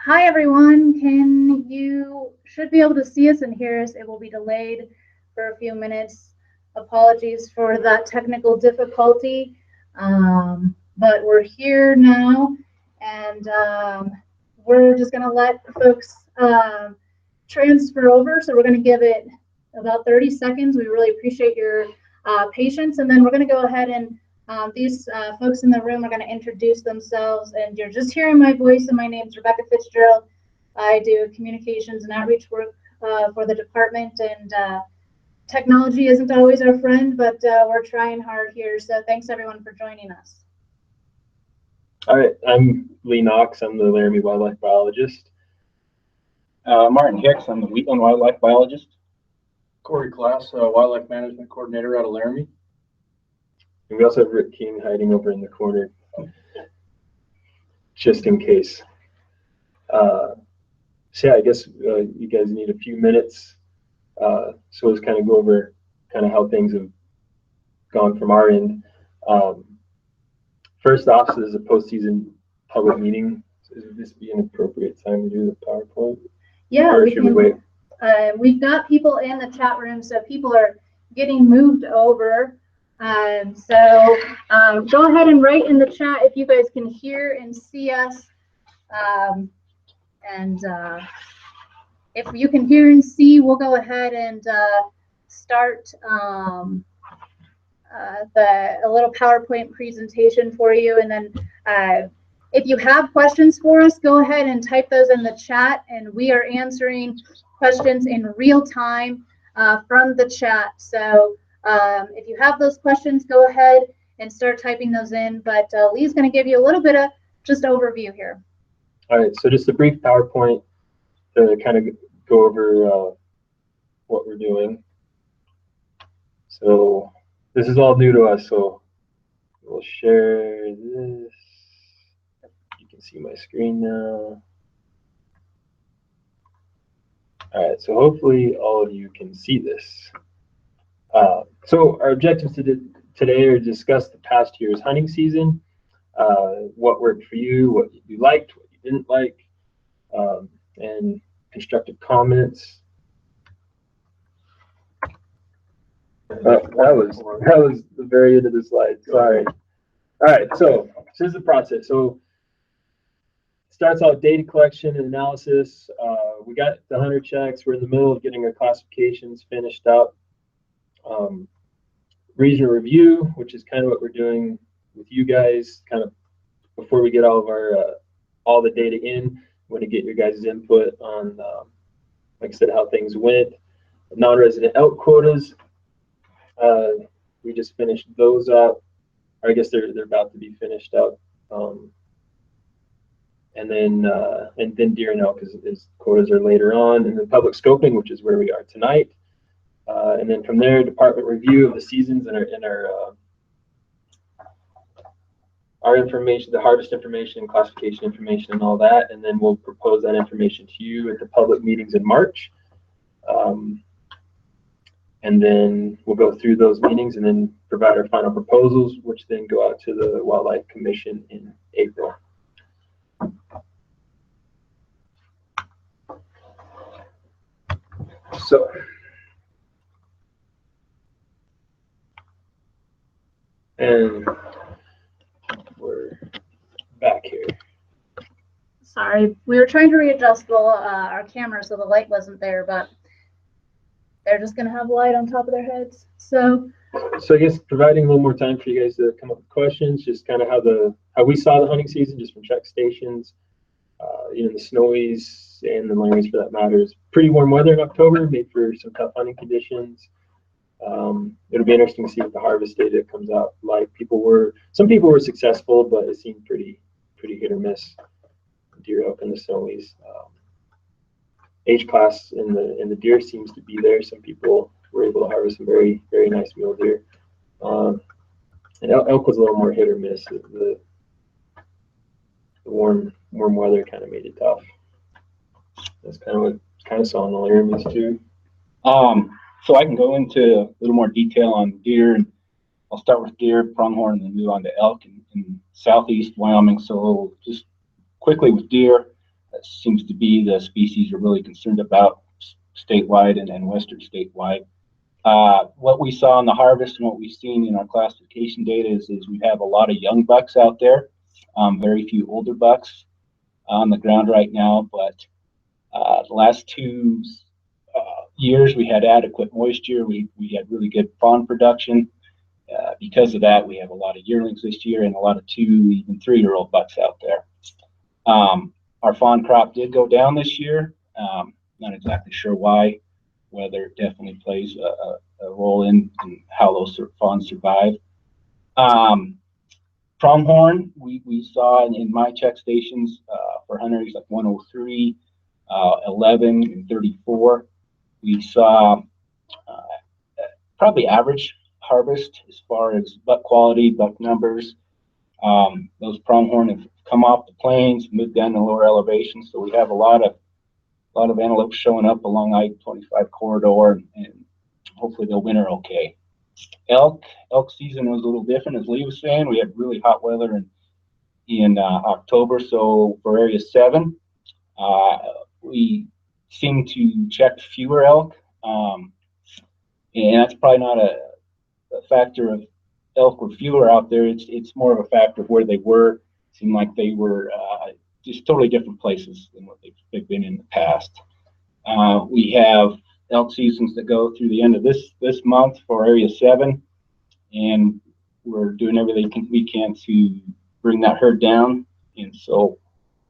Hi everyone, should be able to see us and hear us. It will be delayed for a few minutes. Apologies for that technical difficulty, but we're here now, and we're just going to let folks transfer over. So we're going to give it about 30 seconds. We really appreciate your patience, and then we're going to go ahead and these folks in the room are going to introduce themselves, and you're just hearing my voice, and my name's Rebecca Fitzgerald. I do communications and outreach work for the department, and technology isn't always our friend, but we're trying hard here, so thanks everyone for joining us. All right, I'm Lee Knox. I'm the Laramie Wildlife Biologist. Martin Hicks, I'm the Wheatland Wildlife Biologist. Corey Klaas, Wildlife Management Coordinator out of Laramie. And we also have Rick King hiding over in the corner, just in case. So yeah, I guess you guys need a few minutes. So let's kind of go over kind of how things have gone from our end. First off, so this is a postseason public meeting. So would this be an appropriate time to do the PowerPoint? Yeah, or should we wait? We've got people in the chat room, so people are getting moved over. So go ahead and write in the chat if you guys can hear and see us. If you can hear and see, we'll go ahead and start a little PowerPoint presentation for you. And then if you have questions for us, go ahead and type those in the chat, and we are answering questions in real time from the chat. So if you have those questions, go ahead and start typing those in. But Lee's going to give you a little bit of just overview here. All right, so just a brief PowerPoint to kind of go over what we're doing. So this is all new to us, so we'll share this. You can see my screen now. All right, so hopefully all of you can see this. So our objectives today are to discuss the past year's hunting season, what worked for you, what you liked, what you didn't like, and constructive comments. That was the very end of the slide. Sorry. All right, so this is the process. So it starts out data collection and analysis. We got the hunter checks. We're in the middle of getting our classifications finished up. Regional review, which is kind of what we're doing with you guys, kind of before we get all of our all the data in. We want to get your guys' input on, like I said, how things went. Non-resident elk quotas. We just finished those up. Or I guess they're about to be finished up. And then deer and elk is quotas are later on, and then public scoping, which is where we are tonight. And then from there, department review of the seasons and our information, the harvest information, classification information, and all that. And then we'll propose that information to you at the public meetings in March. And then we'll go through those meetings and then provide our final proposals, which then go out to the Wildlife Commission in April. So. And we're back here. Sorry, we were trying to readjust our camera so the light wasn't there, but they're just going to have light on top of their heads. So I guess providing a little more time for you guys to come up with questions, just kind of how we saw the hunting season, just from check stations, the Snowies and the Laramies for that matter. Is pretty warm weather in October, made for some tough hunting conditions. It'll be interesting to see what the harvest data comes out like. Some people were successful, but it seemed pretty hit or miss. Deer, elk, and the Snowies. Age class in the deer seems to be there. Some people were able to harvest some very, very nice mule deer. And elk was a little more hit or miss. The warm weather kind of made it tough. That's kind of what I saw in the Laramies too. So I can go into a little more detail on deer, and I'll start with deer, pronghorn, and then move on to elk in southeast Wyoming. So just quickly with deer, That seems to be the species we're really concerned about statewide and western statewide. What we saw in the harvest and what we've seen in our classification data is we have a lot of young bucks out there, very few older bucks on the ground right now, but the last 2 years we had adequate moisture. We had really good fawn production. Because of that, we have a lot of yearlings this year and a lot of 2, even 3-year-old bucks out there. Our fawn crop did go down this year. Not exactly sure why. Weather definitely plays a role in how those fawns survive. Pronghorn, we saw in my check stations for hunters like 103, 11, and 34. We saw probably average harvest as far as buck quality, buck numbers. Those pronghorn have come off the plains, moved down to lower elevations, so we have a lot of antelope showing up along I-25 corridor, and hopefully they'll winter okay. Elk season was a little different, as Lee was saying. We had really hot weather in October, so for area 7, we seem to check fewer elk, and that's probably not a factor of elk were fewer out there. It's more of a factor of where they were. It seemed like they were just totally different places than what they've been in the past. We have elk seasons that go through the end of this month for area 7, and we're doing everything we can to bring that herd down. And so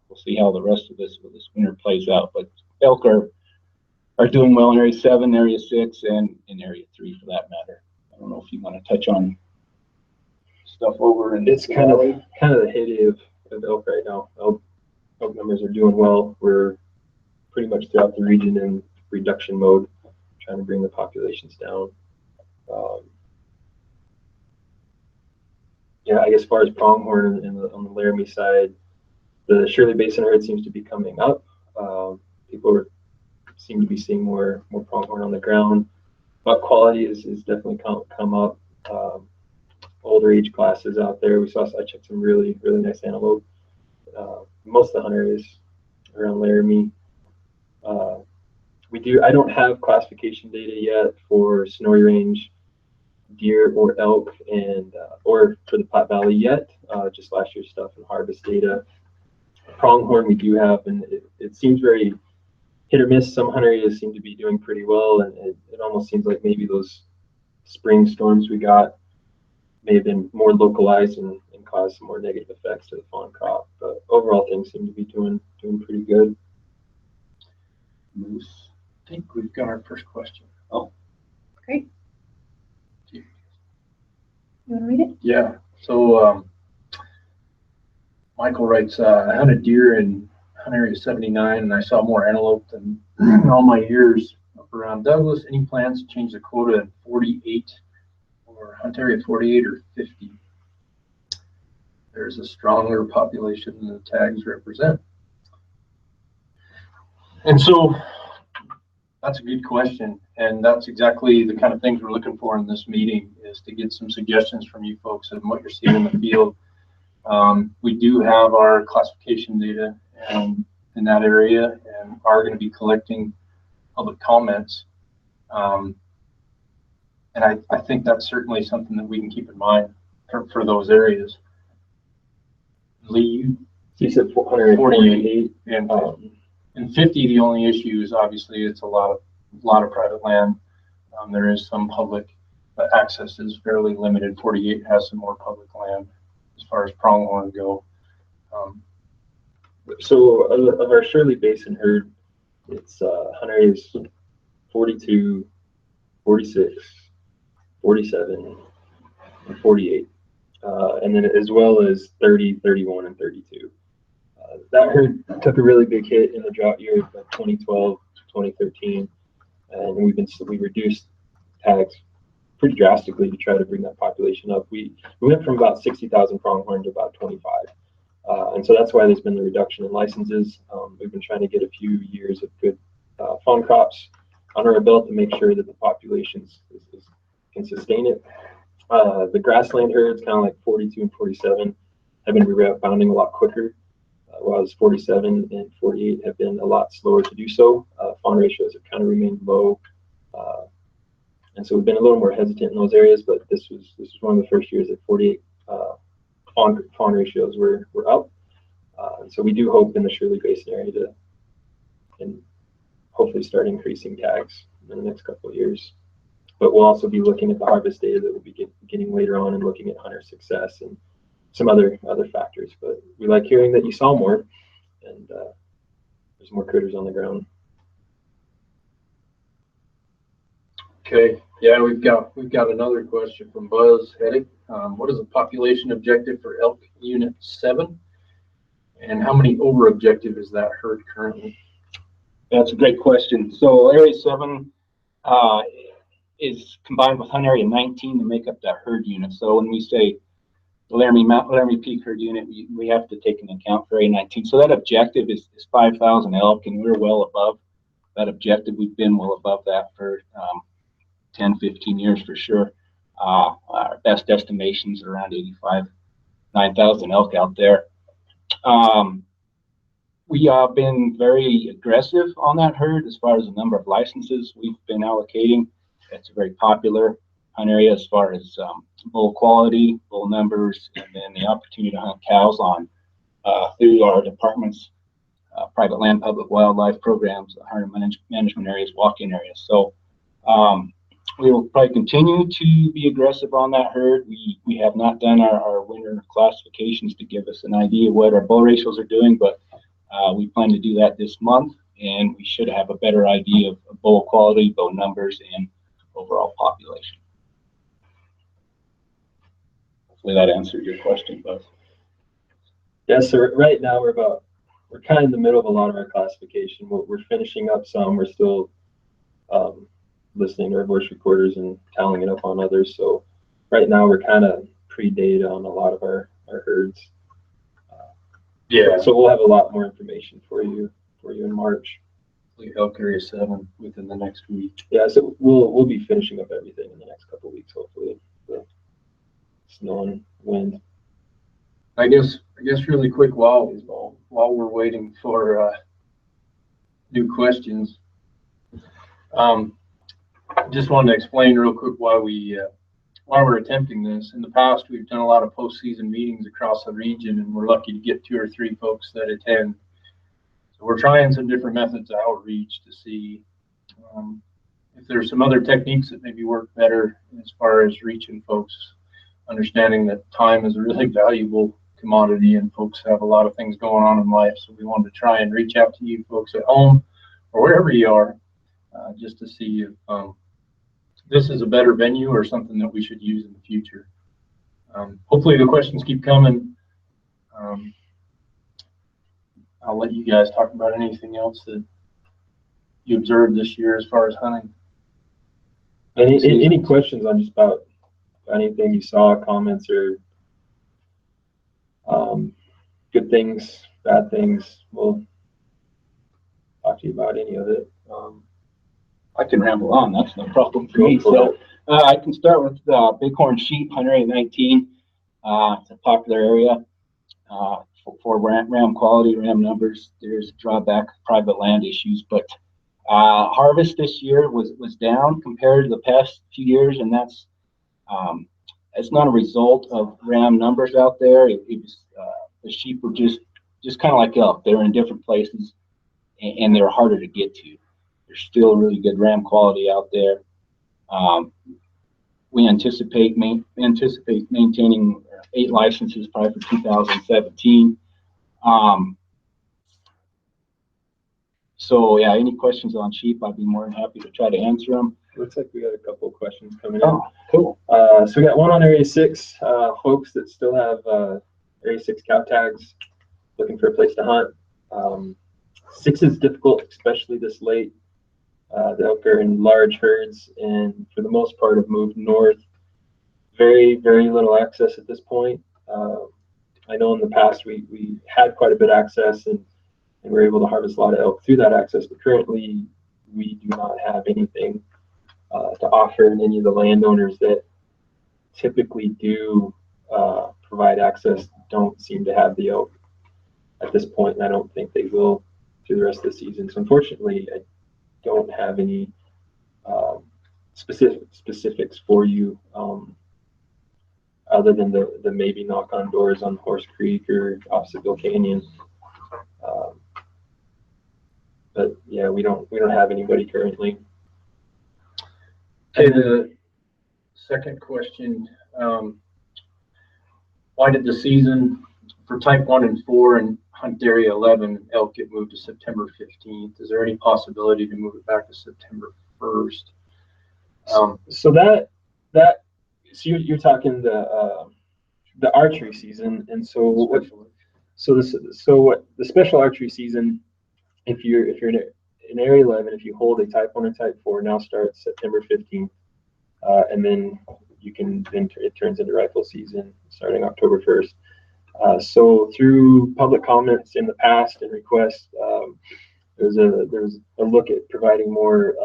we'll see how the rest of this winter plays out. But elk are doing well in area 7, area 6, and in area 3 for that matter. I don't know if you want to touch on stuff over. And it's kind of the heyday of elk right now. Elk numbers are doing well. We're pretty much throughout the region in reduction mode, trying to bring the populations down. Yeah, I guess as far as pronghorn on the Laramie side, the Shirley Basin herd seems to be coming up. People seem to be seeing more pronghorn on the ground. Buck quality is definitely come up. Older age classes out there. I checked some really nice antelope. Most of the hunter areas around Laramie. I don't have classification data yet for snowy range deer or elk and or for the Platte Valley yet. Just last year's stuff and harvest data. Pronghorn we do have, and it seems very hit or miss. Some hunter areas seem to be doing pretty well, and it almost seems like maybe those spring storms we got may have been more localized and caused some more negative effects to the fawn crop. But overall, things seem to be doing pretty good. Moose. I think we've got our first question. Oh, Great. You want to read it? Yeah. So Michael writes, I hunted deer in hunt area 79, and I saw more antelope than in all my years up around Douglas. Any plans to change the quota in 48 or hunt area 48 or 50? There's a stronger population than the tags represent. And so that's a good question, and that's exactly the kind of things we're looking for in this meeting, is to get some suggestions from you folks on what you're seeing in the field. We do have our classification data in that area and are going to be collecting public comments. And I think that's certainly something that we can keep in mind for those areas. Lee, You said 448. And 50, the only issue is obviously it's a lot of private land. There is some public, but access is fairly limited. 48 has some more public land as far as pronghorn go. So of our Shirley Basin herd, it's hunt areas 42, 46, 47, and 48. And then as well as 30, 31, and 32. That herd took a really big hit in the drought years of 2012 to 2013, and we reduced tags pretty drastically to try to bring that population up. We went from about 60,000 pronghorn to about 25, and so that's why there's been the reduction in licenses. We've been trying to get a few years of good fawn crops under our belt to make sure that the populations can sustain it. The grassland herds, kind of like 42 and 47, have been rebounding a lot quicker. whereas 47 and 48 have been a lot slower to do so. Fawn ratios have kind of remained low. And so we've been a little more hesitant in those areas, but this was one of the first years that 48 fawn ratios were up. And so we do hope in the Shirley Basin area to and hopefully start increasing tags in the next couple of years. But we'll also be looking at the harvest data that we'll be getting later on and looking at hunter success and some other factors. But we like hearing that you saw more and there's more critters on the ground. Okay, yeah, we've got another question from Buzz Heddick. What is the population objective for elk unit 7? And how many over objective is that herd currently? That's a great question. So area 7 is combined with hunt area 19 to make up that herd unit. So when we say the Laramie Peak herd unit, we have to take into account for area 19. So that objective is 5,000 elk, and we're well above that objective. We've been well above that for 10, 15 years for sure. Our best estimations are around 9,000 elk out there. We have been very aggressive on that herd as far as the number of licenses we've been allocating. It's a very popular hunt area as far as bull quality, bull numbers, and then the opportunity to hunt cows on through our department's private land, public wildlife programs, hunter management areas, walk-in areas. So we will probably continue to be aggressive on that herd. We have not done our winter classifications to give us an idea of what our bull ratios are doing, but we plan to do that this month, and we should have a better idea of bull quality, bull numbers, and overall population. Hopefully that answered your question, Buzz. Yes, so right now we're kind of in the middle of a lot of our classification. We're finishing up some. We're still listening to our voice recorders and tallying it up on others. So right now we're kind of pre-data on a lot of our herds. Yeah. So we'll have a lot more information for you in March. Elk area 7 within the next week. Yeah, so we'll be finishing up everything in the next couple of weeks, hopefully. The snow and wind. I guess really quick while we're waiting for new questions, just wanted to explain real quick why we're attempting this. In the past, we've done a lot of postseason meetings across the region, and we're lucky to get 2 or 3 folks that attend. So we're trying some different methods of outreach to see if there's some other techniques that maybe work better as far as reaching folks, understanding that time is a really valuable commodity and folks have a lot of things going on in life. So we wanted to try and reach out to you folks at home or wherever you are, just to see if this is a better venue or something that we should use in the future. Hopefully the questions keep coming. I'll let you guys talk about anything else that you observed this year as far as hunting. Any questions on just about anything you saw, comments, or good things, bad things? We'll talk to you about any of it. I can ramble on. That's no problem for me. So I can start with bighorn sheep, hunt area 19. It's a popular area for ram quality, ram numbers. There's a drawback, private land issues, but harvest this year was down compared to the past few years, and that's it's not a result of ram numbers out there. It was the sheep were just kind of like elk. They're in different places, and they're harder to get to. There's still really good ram quality out there. We anticipate maintaining 8 licenses probably for 2017. So yeah, any questions on sheep, I'd be more than happy to try to answer them. Looks like we got a couple of questions coming in. Oh, cool. So we got one on Area 6, folks that still have Area 6 cow tags, looking for a place to hunt. 6 is difficult, especially this late. The elk are in large herds, and for the most part have moved north. Very, very little access at this point. I know in the past we had quite a bit of access and were able to harvest a lot of elk through that access, but currently we do not have anything to offer, and any of the landowners that typically do provide access don't seem to have the elk. at this point, and I don't think they will through the rest of the season. So unfortunately, I don't have any specifics for you, other than the maybe knock on doors on Horse Creek or Obstacle Canyon. But yeah, we don't have anybody currently. Okay, the second question, why did the season for type 1 and 4 and hunt area 11 elk get moved to September 15th? Is there any possibility to move it back to September 1st? So you're talking the archery season, and so the special archery season, if you're in area 11, if you hold a type 1 or type 4, now starts September 15th, and then it turns into rifle season starting October 1st. So through public comments in the past and requests, there was a look at providing more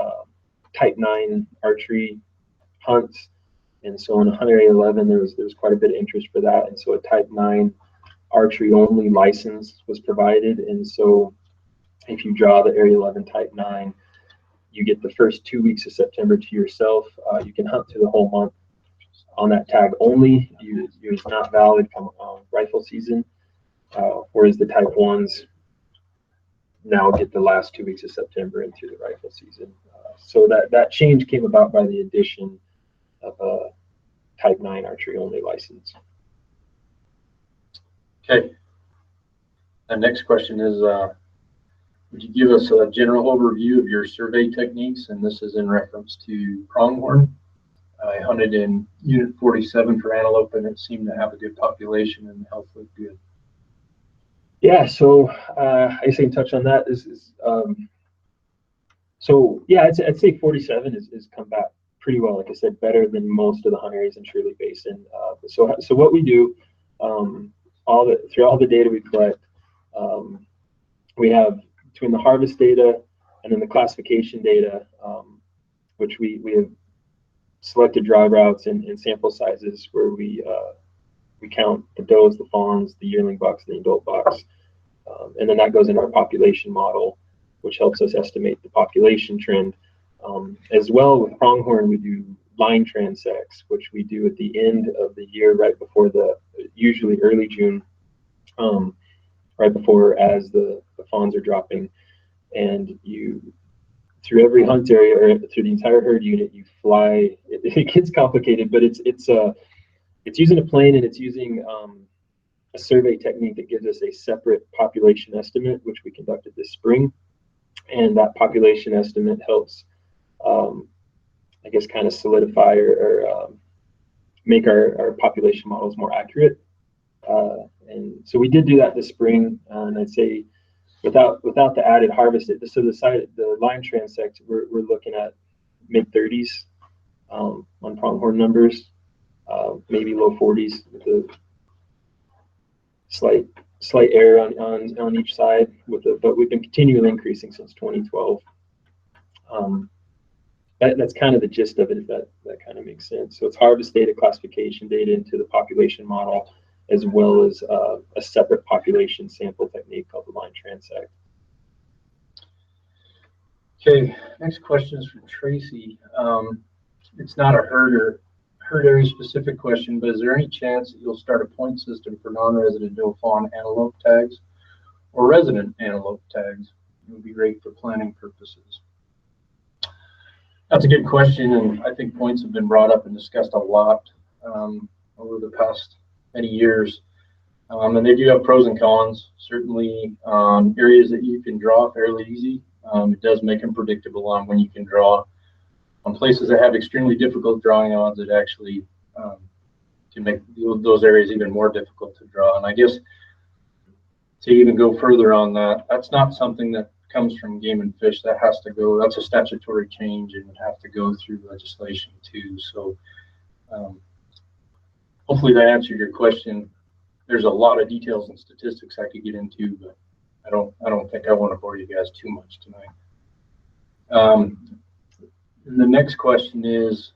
type 9 archery hunts, and so in hunt area 11 there was quite a bit of interest for that, and so a type 9 archery only license was provided. And so if you draw the area 11 type 9, you get the first 2 weeks of September to yourself. You can hunt through the whole month on that tag only. It's not valid come rifle season, whereas the type 1s now get the last 2 weeks of September into the rifle season. So that change came about by the addition of a type 9 archery only license. Okay. The next question is, would you give us a general overview of your survey techniques? And this is in reference to pronghorn. I hunted in Unit 47 for antelope, and it seemed to have a good population and the health looked good. Yeah, so I guess I can touch on that. So yeah, I'd say 47 is come back pretty well. Like I said, better than most of the hunt areas in Shirley Basin. So what we do, through all the data we collect, we have between the harvest data and then the classification data, which we have selected drive routes and sample sizes where we count the does, the fawns, the yearling bucks, the adult bucks, and then that goes into our population model, which helps us estimate the population trend. As well with pronghorn, we do line transects, which we do at the end of the year, right before usually early June, right before as the fawns are dropping, and through every hunt area or through the entire herd unit, you fly. It gets complicated, but it's using a plane, and it's using a survey technique that gives us a separate population estimate, which we conducted this spring, and that population estimate helps, I guess, kind of solidify or make our population models more accurate. And so we did do that this spring, and I'd say without the added harvest, so the line transect, we're looking at mid-30s on pronghorn numbers, maybe low 40s with a slight error on each side but we've been continually increasing since 2012. That's kind of the gist of it, if that kind of makes sense. So it's harvest data, classification data into the population model, as well as a separate population sample technique called the line transect. Okay, next question is from Tracy. It's not a herd area specific question, but is there any chance that you'll start a point system for non-resident doe fawn antelope tags or resident antelope tags? It would be great for planning purposes. That's a good question, and I think points have been brought up and discussed a lot over the past many years. And they do have pros and cons. Certainly, areas that you can draw fairly easy. It does make them predictable on when you can draw. On places that have extremely difficult drawing odds, it actually can make those areas even more difficult to draw. And I guess to even go further on that, that's not something that comes from Game and Fish. That's a statutory change and would have to go through legislation too. So hopefully that answered your question. There's a lot of details and statistics I could get into, but I don't think I want to bore you guys too much tonight. And the next question is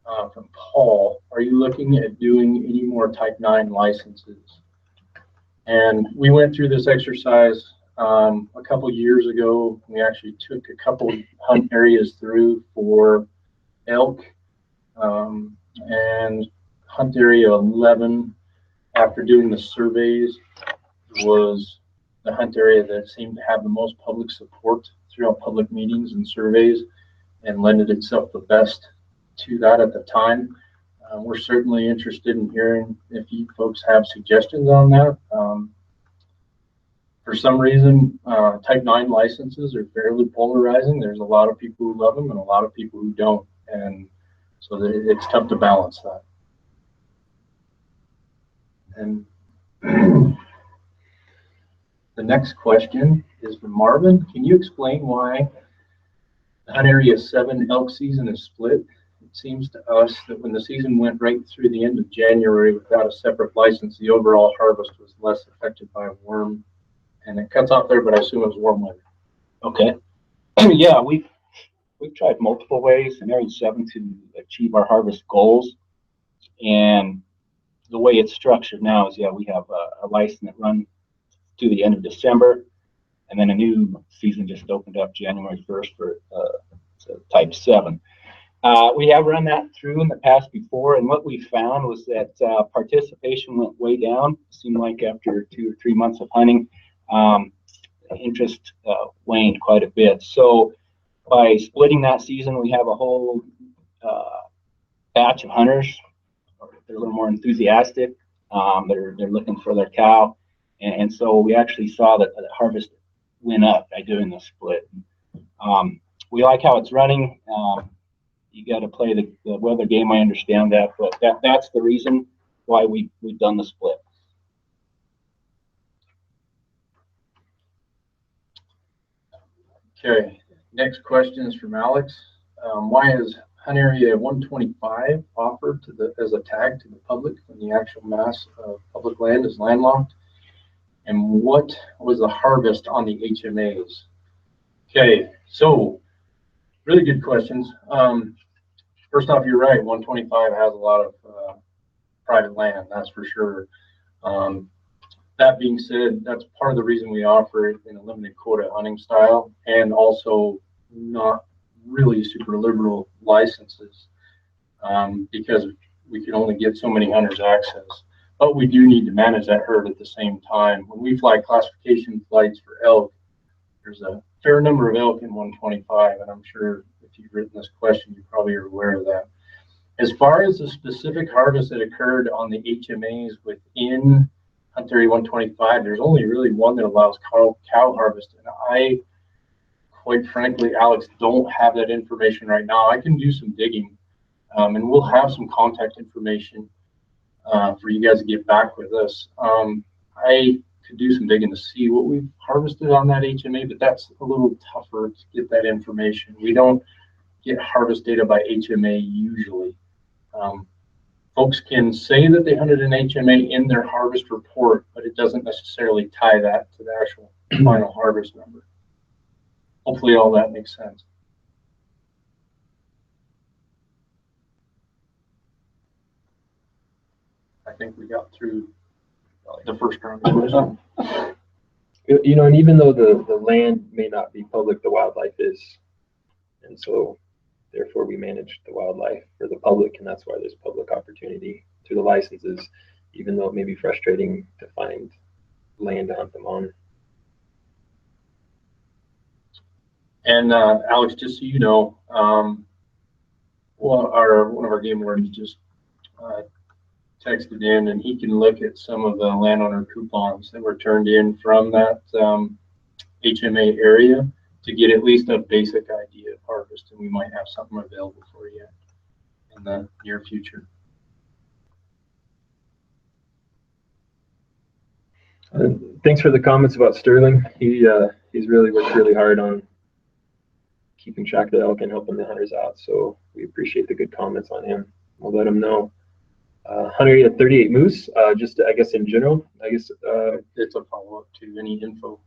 from Paul. Are you looking at doing any more Type 9 licenses? And we went through this exercise a couple years ago. We actually took a couple hunt areas through for elk, and hunt area 11, after doing the surveys, was the hunt area that seemed to have the most public support throughout public meetings and surveys, and lended itself the best to that at the time. We're certainly interested in hearing if you folks have suggestions on that. For some reason, Type 9 licenses are fairly polarizing. There's a lot of people who love them and a lot of people who don't, and so it's tough to balance that. And the next question is from Marvin. Can you explain why the hunt area 7 elk season is split? It seems to us that when the season went right through the end of January without a separate license, the overall harvest was less affected by worm. And it cuts off there, but I assume it was warm weather. Okay. Yeah, we've tried multiple ways in Area 7 to achieve our harvest goals. And the way it's structured now is, yeah, we have a license that runs to the end of December, and then a new season just opened up January 1st for Type 7. We have run that through in the past before, and what we found was that participation went way down. It seemed like after 2 or 3 months of hunting, interest waned quite a bit. So by splitting that season, we have a whole batch of hunters. They're a little more enthusiastic. They're looking for their cow, and so we actually saw that the harvest went up by doing the split. We like how it's running. You got to play the weather game. I understand that, but that's the reason why we've done the split. Okay, next question is from Alex. Why is hunt area 125 offered as a tag to the public when the actual mass of public land is landlocked? And what was the harvest on the HMAs? Okay, so really good questions. First off, you're right, 125 has a lot of private land, that's for sure. That being said, that's part of the reason we offer it in a limited quota hunting style, and also not really super liberal licenses, because we can only get so many hunters access. But we do need to manage that herd at the same time. When we fly classification flights for elk, there's a fair number of elk in 125, and I'm sure if you've written this question, you probably are aware of that. As far as the specific harvest that occurred on the HMAs within Hunt Area 125, there's only really one that allows cow harvest, and I, quite frankly, Alex, don't have that information right now. I can do some digging, and we'll have some contact information for you guys to get back with us. I could do some digging to see what we've harvested on that HMA, but that's a little tougher to get that information. We don't get harvest data by HMA usually. Folks can say that they hunted an HMA in their harvest report, but it doesn't necessarily tie that to the actual final harvest number. Hopefully all that makes sense. I think we got through the first round of questions. You know, and even though the land may not be public, the wildlife is. And so therefore we manage the wildlife for the public, and that's why there's public opportunity through the licenses, even though it may be frustrating to find land to hunt them on. And Alex, just so you know, one of our game wardens just texted in, and he can look at some of the landowner coupons that were turned in from that HMA area to get at least a basic idea of harvest, and we might have something available for you in the near future. Thanks for the comments about Sterling. He's really worked really hard on keeping track of the elk and helping the hunters out, so we appreciate the good comments on him. We'll let him know. Hunt area 38 moose, just I guess in general, it's a follow-up to any info.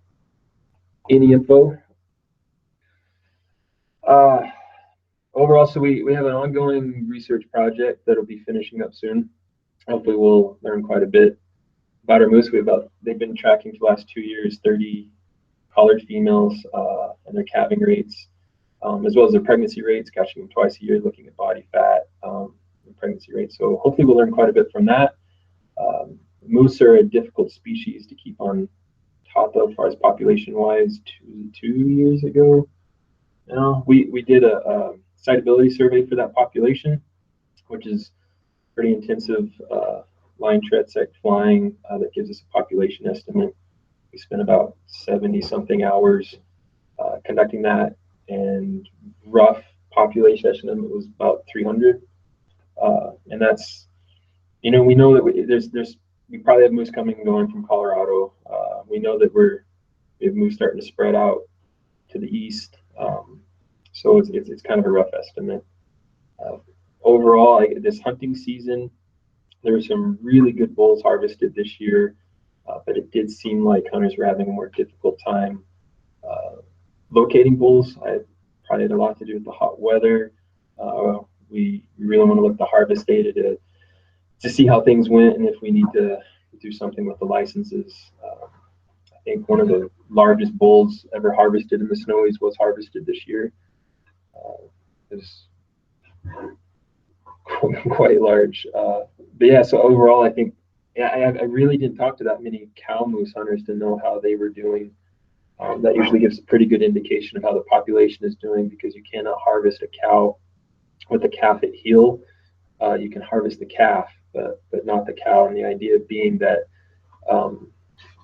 Overall, so we have an ongoing research project that'll be finishing up soon. Hopefully we'll learn quite a bit about our moose, they've been tracking for the last 2 years 30 collared females and their calving rates, as well as their pregnancy rates, catching them twice a year, looking at body fat and pregnancy rates. So hopefully we'll learn quite a bit from that. Moose are a difficult species to keep on top of as far as population wise. 2 years ago now, we did a siteability survey for that population, which is pretty intensive line transect flying that gives us a population estimate. We spent about 70 something hours conducting that, and rough population estimate was about 300. And that's, we know that we probably have moose coming and going from Colorado. We know that we have moose starting to spread out to the east. So it's kind of a rough estimate. Overall, this hunting season, there were some really good bulls harvested this year, but it did seem like hunters were having a more difficult time locating bulls. I probably had a lot to do with the hot weather. We really want to look at the harvest data to see how things went and if we need to do something with the licenses. I think one of the largest bulls ever harvested in the Snowies was harvested this year. It was quite large. But yeah, so overall, I think I really didn't talk to that many cow moose hunters to know how they were doing. That usually gives a pretty good indication of how the population is doing, because you cannot harvest a cow with a calf at heel. You can harvest the calf, but not the cow. And the idea being that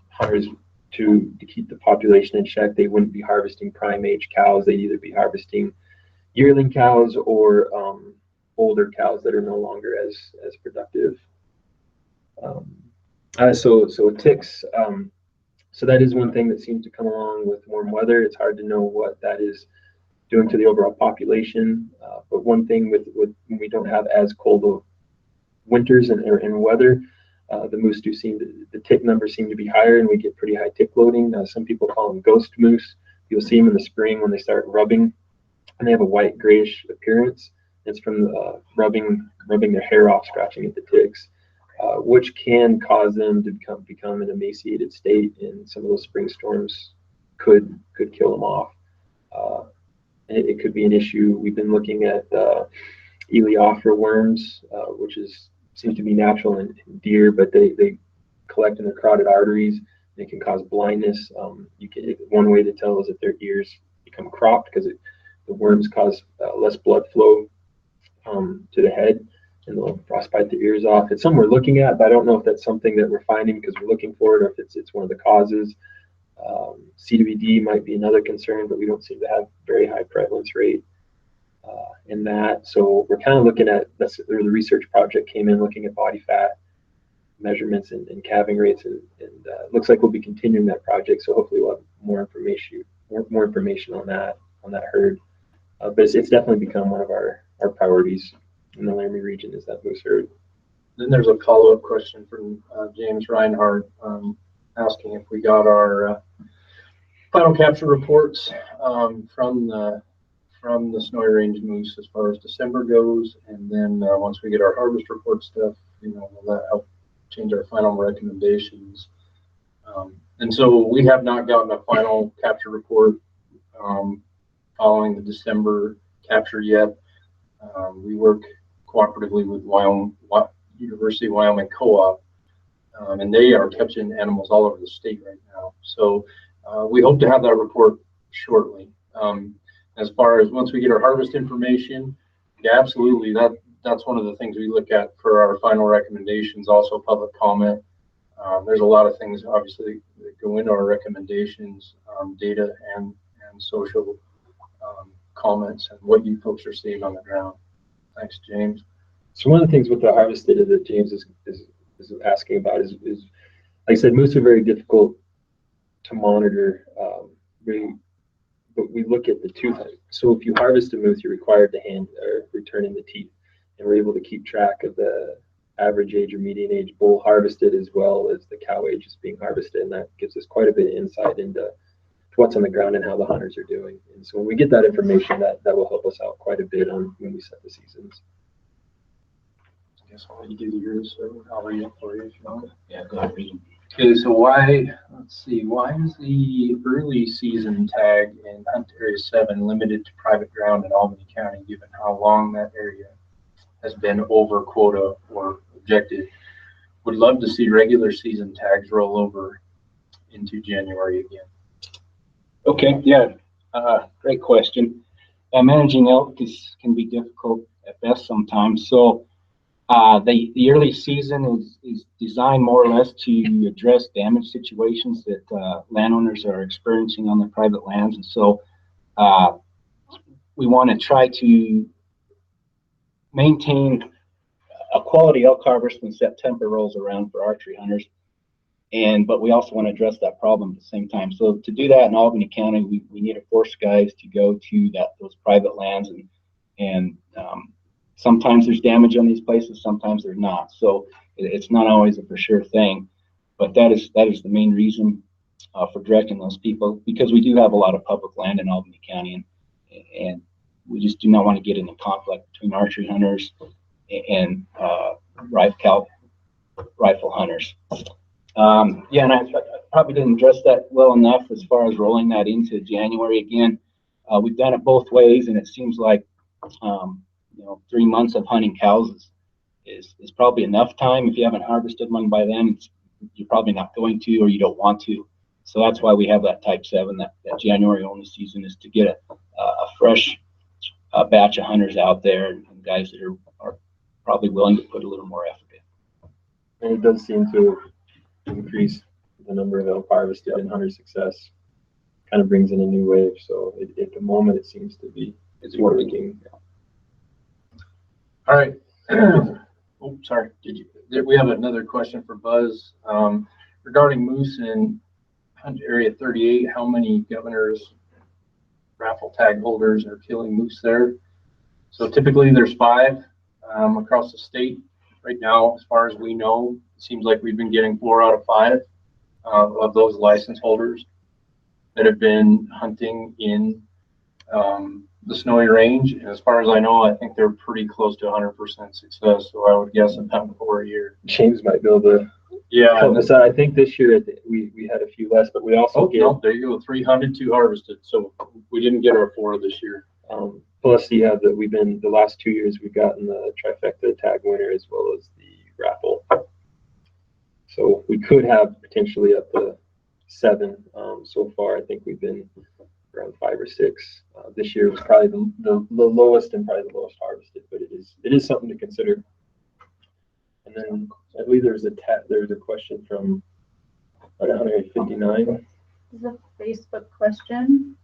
hunters, to keep the population in check, they wouldn't be harvesting prime age cows. They'd either be harvesting yearling cows or older cows that are no longer as productive. So ticks. So that is one thing that seems to come along with warm weather. It's hard to know what that is doing to the overall population. But one thing with when we don't have as cold of winters and weather, the moose the tick numbers seem to be higher, and we get pretty high tick loading. Some people call them ghost moose. You'll see them in the spring when they start rubbing, and they have a white grayish appearance. It's from rubbing their hair off, scratching at the ticks, which can cause them to become an emaciated state, and some of those spring storms could kill them off. It could be an issue. We've been looking at Eleophora worms, which seems to be natural in deer, but they collect in the carotid arteries. They can cause blindness. One way to tell is if their ears become cropped, because the worms cause less blood flow to the head, and they'll frostbite the ears off. It's something we're looking at, but I don't know if that's something that we're finding because we're looking for it, or if it's one of the causes. CWD might be another concern, but we don't seem to have very high prevalence rate in that. So we're kind of looking at the research project came in looking at body fat measurements and calving rates, and it looks like we'll be continuing that project. So hopefully we'll have more information on that herd. But it's definitely become one of our priorities in the Laramie region, is that moose herd. Then there's a follow-up question from James Reinhardt asking if we got our final capture reports from the Snowy Range moose as far as December goes, and then once we get our harvest report stuff, will that help change our final recommendations? And so we have not gotten a final capture report following the December capture yet. We work cooperatively with University of Wyoming Co-op, and they are catching animals all over the state right now. So we hope to have that report shortly. As far as once we get our harvest information, yeah, absolutely, that's one of the things we look at for our final recommendations. Also, public comment. There's a lot of things obviously that go into our recommendations, data and social comments, and what you folks are seeing on the ground. Thanks, James. So one of the things with the harvest data that James is asking about is like I said, moose are very difficult to monitor. But we look at the tooth. So if you harvest a moose, you're required to return in the teeth, and we're able to keep track of the average age or median age bull harvested, as well as the cow ages being harvested, and that gives us quite a bit of insight into what's on the ground and how the hunters are doing. And so when we get that information, that will help us out quite a bit on when we set the seasons. I guess I'll let you do yours, so I'll read it for you if you want. Yeah, go ahead, read them. Okay, so let's see, why is the early season tag in Hunt Area 7 limited to private ground in Albany County, given how long that area has been over quota or objective? Would love to see regular season tags roll over into January again. Okay, yeah, great question. Managing elk can be difficult at best sometimes. So the early season is designed more or less to address damage situations that landowners are experiencing on their private lands. And so we want to try to maintain a quality elk harvest when September rolls around for archery hunters. But we also want to address that problem at the same time. So to do that in Albany County, we need to force guys to go to those private lands, and sometimes there's damage on these places, sometimes there's not. So it's not always a for sure thing, but that is the main reason for directing those people, because we do have a lot of public land in Albany County, and we just do not want to get into conflict between archery hunters and rifle hunters. Yeah, and I probably didn't address that well enough as far as rolling that into January again. We've done it both ways, and it seems like 3 months of hunting cows is probably enough time. If you haven't harvested one by then, you're probably not going to, or you don't want to. So that's why we have that type 7, that January only season, is to get a fresh batch of hunters out there, and guys that are probably willing to put a little more effort in. And it does seem to increase the number of elk harvested and hunter success. Kind of brings in a new wave. So at the moment, it seems to be working. All right. Oh, sorry. We have another question for Buzz regarding moose in Hunt Area 38. How many governors, raffle tag holders are killing moose there? So typically there's 5 across the state. Right now, as far as we know, it seems like we've been getting 4 out of 5 of those license holders that have been hunting in the Snowy Range. And as far as I know, I think they're pretty close to 100% success. So I would guess about 4 a year. James might be able to help us out. I think this year we had a few less, but we also there you go, 3 hunted, 2 harvested. So we didn't get our 4 this year. Plus, you have the last 2 years we've gotten the trifecta tag winner as well as the raffle. So we could have potentially up to 7 so far. I think we've been around 5 or 6. This year was probably the lowest and probably the lowest harvested, but it is something to consider. And then I believe there's a question from 159. This is a Facebook question.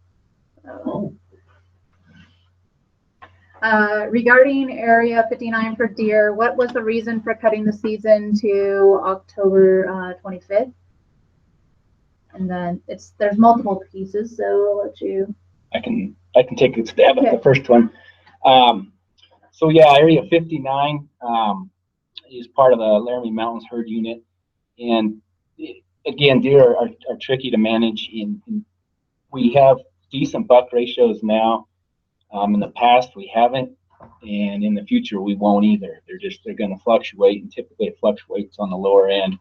Regarding Area 59 for deer, what was the reason for cutting the season to October 25th? And then there's multiple pieces, so I'll let you. I can take a stab at the first one. So yeah, Area 59 is part of the Laramie Mountains herd unit, and again, deer are tricky to manage. We have decent buck ratios now. In the past, we haven't, and in the future, we won't either. They're going to fluctuate, and typically it fluctuates on the lower end.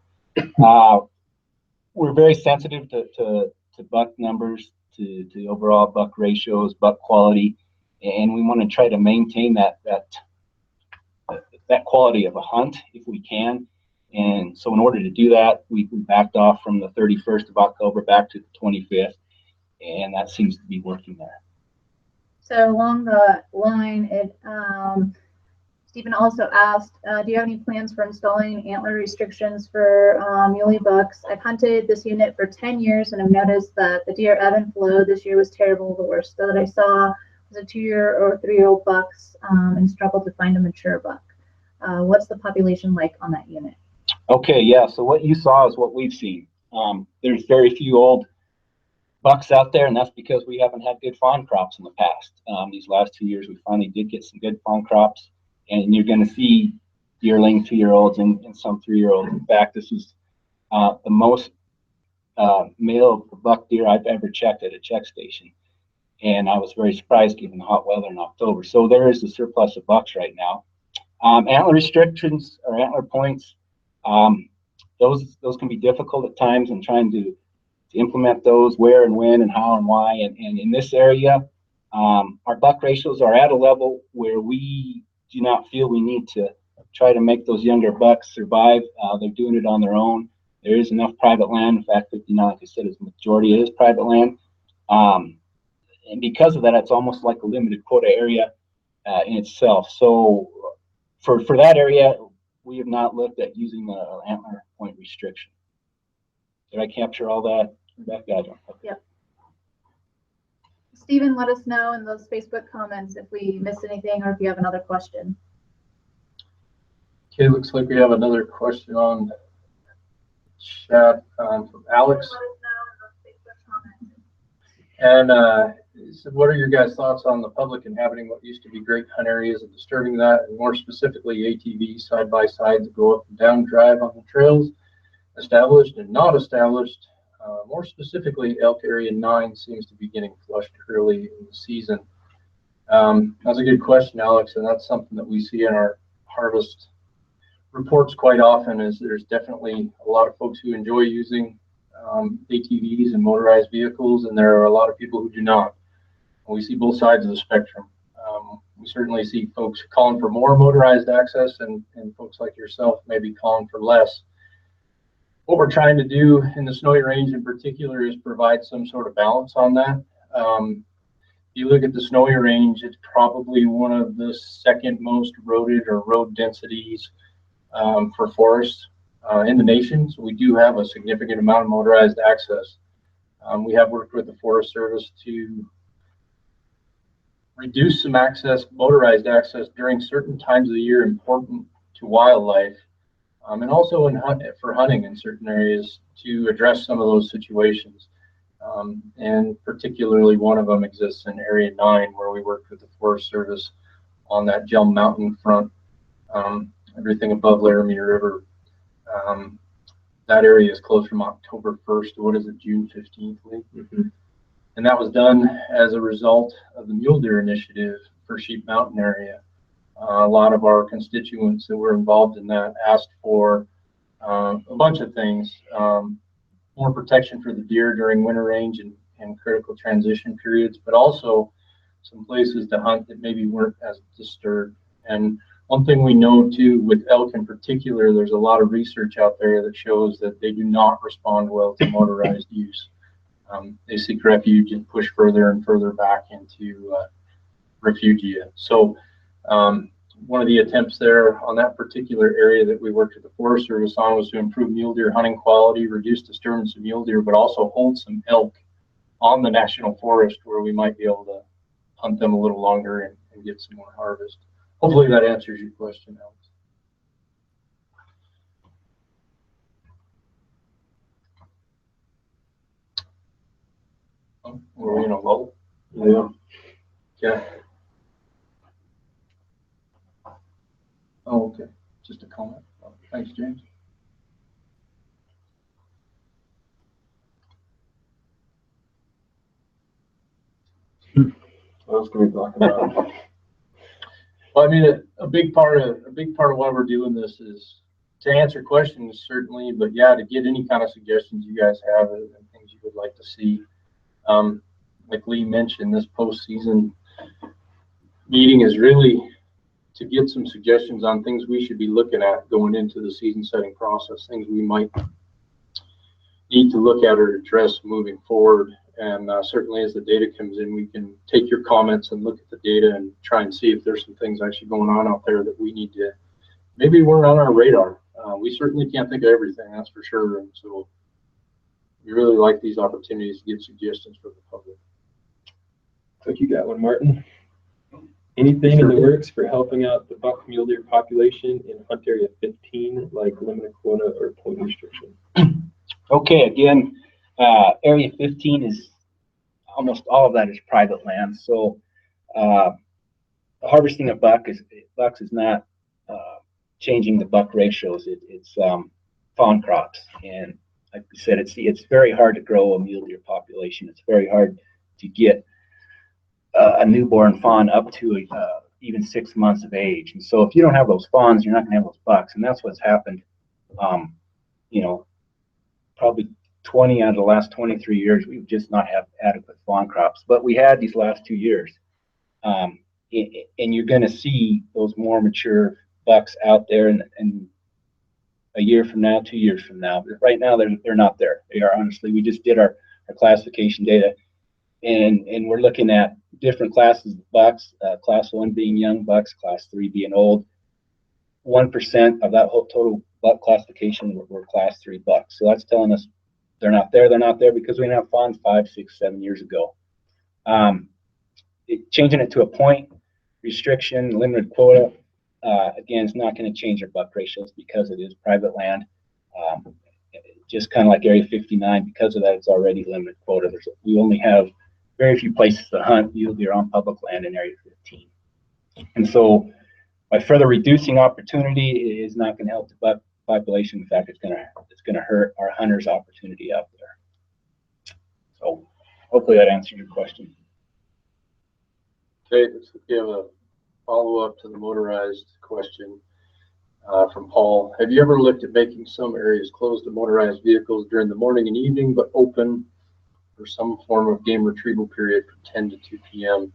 We're very sensitive to buck numbers, to the overall buck ratios, buck quality, and we want to try to maintain that quality of a hunt if we can. And so in order to do that, we backed off from the 31st of October back to the 25th, and that seems to be working there. So along the line, Stephen also asked, do you have any plans for installing antler restrictions for muley bucks? I've hunted this unit for 10 years and I've noticed that the deer ebb and flow this year was terrible. The worst that I saw was a 2-year or 3-year-old bucks and struggled to find a mature buck. What's the population like on that unit? Okay, yeah, so what you saw is what we've seen. There's very few old bucks out there, and that's because we haven't had good fawn crops in the past. These last 2 years, we finally did get some good fawn crops, and you're going to see yearling 2-year-olds and some 3-year-olds. In fact, this is the most male buck deer I've ever checked at a check station, and I was very surprised given the hot weather in October. So there is a surplus of bucks right now. Antler restrictions or antler points, those can be difficult at times in trying to implement those, where and when and how and why. And in this area, our buck ratios are at a level where we do not feel we need to try to make those younger bucks survive. They're doing it on their own. There is enough private land. In fact, 59, like I said, is the majority is private land. And because of that, it's almost like a limited quota area in itself. So for that area, we have not looked at using the antler point restriction. Did I capture all that? Rebecca? Okay. Yep. Stephen, let us know in those Facebook comments if we missed anything or if you have another question. Okay, looks like we have another question on chat from Alex. And so what are your guys' thoughts on the public inhabiting what used to be great hunt areas and disturbing that, and more specifically ATVs side by side that go up and down drive on the trails, established and not established? More specifically, elk area 9 seems to be getting flushed early in the season. That's a good question, Alex, and that's something that we see in our harvest reports quite often. Is there's definitely a lot of folks who enjoy using ATVs and motorized vehicles, and there are a lot of people who do not. We see both sides of the spectrum. We certainly see folks calling for more motorized access, and folks like yourself maybe calling for less. What we're trying to do in the Snowy Range in particular is provide some sort of balance on that. If you look at the Snowy Range, it's probably one of the second most roaded or road densities for forests in the nation. So we do have a significant amount of motorized access. We have worked with the Forest Service to reduce some motorized access during certain times of the year important to wildlife, and also for hunting in certain areas to address some of those situations. And particularly one of them exists in Area 9, where we worked with the Forest Service on that Jelm Mountain front, everything above Laramie River. That area is closed from October 1st to, what is it, June 15th, mm-hmm. And that was done as a result of the mule deer initiative for Sheep Mountain area. A lot of our constituents that were involved in that asked for a bunch of things. More protection for the deer during winter range and critical transition periods, but also some places to hunt that maybe weren't as disturbed. And one thing we know too, with elk in particular, there's a lot of research out there that shows that they do not respond well to motorized use. They seek refuge and push further and further back into refugia. So one of the attempts there on that particular area that we worked with the Forest Service on was to improve mule deer hunting quality, reduce disturbance of mule deer, but also hold some elk on the national forest where we might be able to hunt them a little longer and get some more harvest. Hopefully that answers your question, Alex. Oh, were we in a lull? Yeah. Yeah. Oh, okay. Just a comment. Thanks, James. What else can we talk about? Well, I mean, a big part of why we're doing this is to answer questions, certainly, but yeah, to get any kind of suggestions you guys have and things you would like to see. Like Lee mentioned, this postseason meeting is really to get some suggestions on things we should be looking at going into the season setting process, things we might need to look at or address moving forward. And certainly as the data comes in, we can take your comments and look at the data and try and see if there's some things actually going on out there that we need to, maybe weren't on our radar. We certainly can't think of everything, that's for sure. And so we really like these opportunities to get suggestions from the public. Looks like you got one, Martin. Anything in the works for helping out the buck mule deer population in hunt area 15, like limited quota or point restriction? Okay, again, area 15 is almost all of that is private land. So harvesting of bucks is not changing the buck ratios. It's fawn crops, and like we said, it's very hard to grow a mule deer population. It's very hard to get a newborn fawn up to even 6 months of age. And so if you don't have those fawns, you're not going to have those bucks. And that's what's happened, you know, probably 20 out of the last 23 years, we've just not had adequate fawn crops. But we had these last 2 years. And you're going to see those more mature bucks out there and a year from now, 2 years from now. But right now, they're not there. They are, honestly. We just did our classification data, and we're looking at different classes of bucks, class 1 being young bucks, class 3 being old. 1% of that whole total buck classification were class 3 bucks. So that's telling us they're not there. They're not there because we didn't have fawns 5, 6, 7 years ago. Changing it to a point restriction, limited quota, again, it's not going to change our buck ratios because it is private land. Just kind of like Area 59, because of that, it's already limited quota. We only have very few places to hunt mule deer on public land in Area 15. And so by further reducing opportunity, it is not going to help the buck population. In fact, it's going to hurt our hunters' opportunity out there. So hopefully that answers your question. Okay, let's give a follow-up to the motorized question from Paul. Have you ever looked at making some areas closed to motorized vehicles during the morning and evening, but open for some form of game retrieval period from 10 to 2 p.m.?